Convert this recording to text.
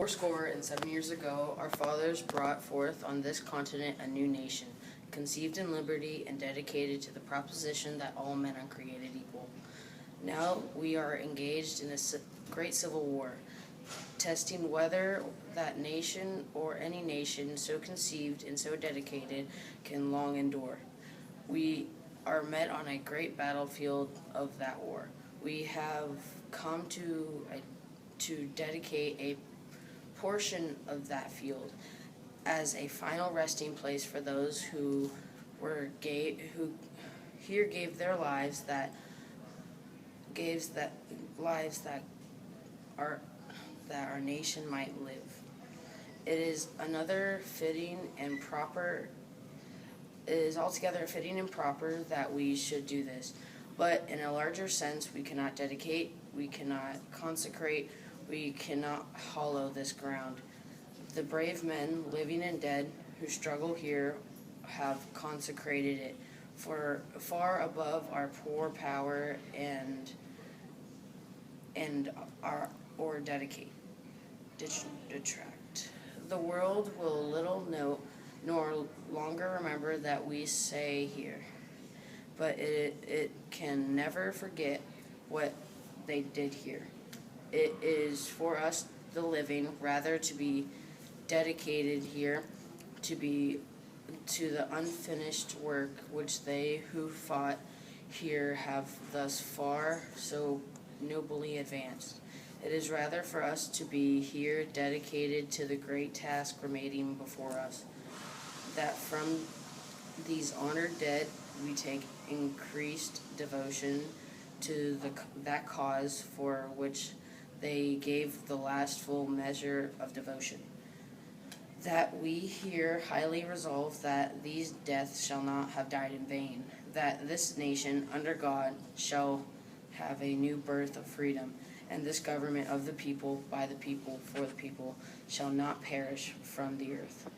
Fourscore and 7 years ago, our fathers brought forth on this continent a new nation, conceived in liberty and dedicated to the proposition that all men are created equal. Now we are engaged in a great civil war, testing whether that nation or any nation so conceived and so dedicated can long endure. We are met on a great battlefield of that war. We have come to dedicate a portion of that field as a final resting place for those who here gave their lives that our nation might live. It is altogether fitting and proper that we should do this. But in a larger sense, we cannot dedicate, we cannot consecrate, we cannot hallow this ground. The brave men, living and dead, who struggle here have consecrated it for far above our poor power or detract. The world will little note nor longer remember that we say here, but it can never forget what they did here. It is for us, the living, rather to be dedicated here to the unfinished work which they who fought here have thus far so nobly advanced. It is rather for us to be here dedicated to the great task remaining before us, that from these honored dead we take increased devotion to that cause for which they gave the last full measure of devotion. That we here highly resolve that these deaths shall not have died in vain, that this nation under God shall have a new birth of freedom, and this government of the people, by the people, for the people, shall not perish from the earth.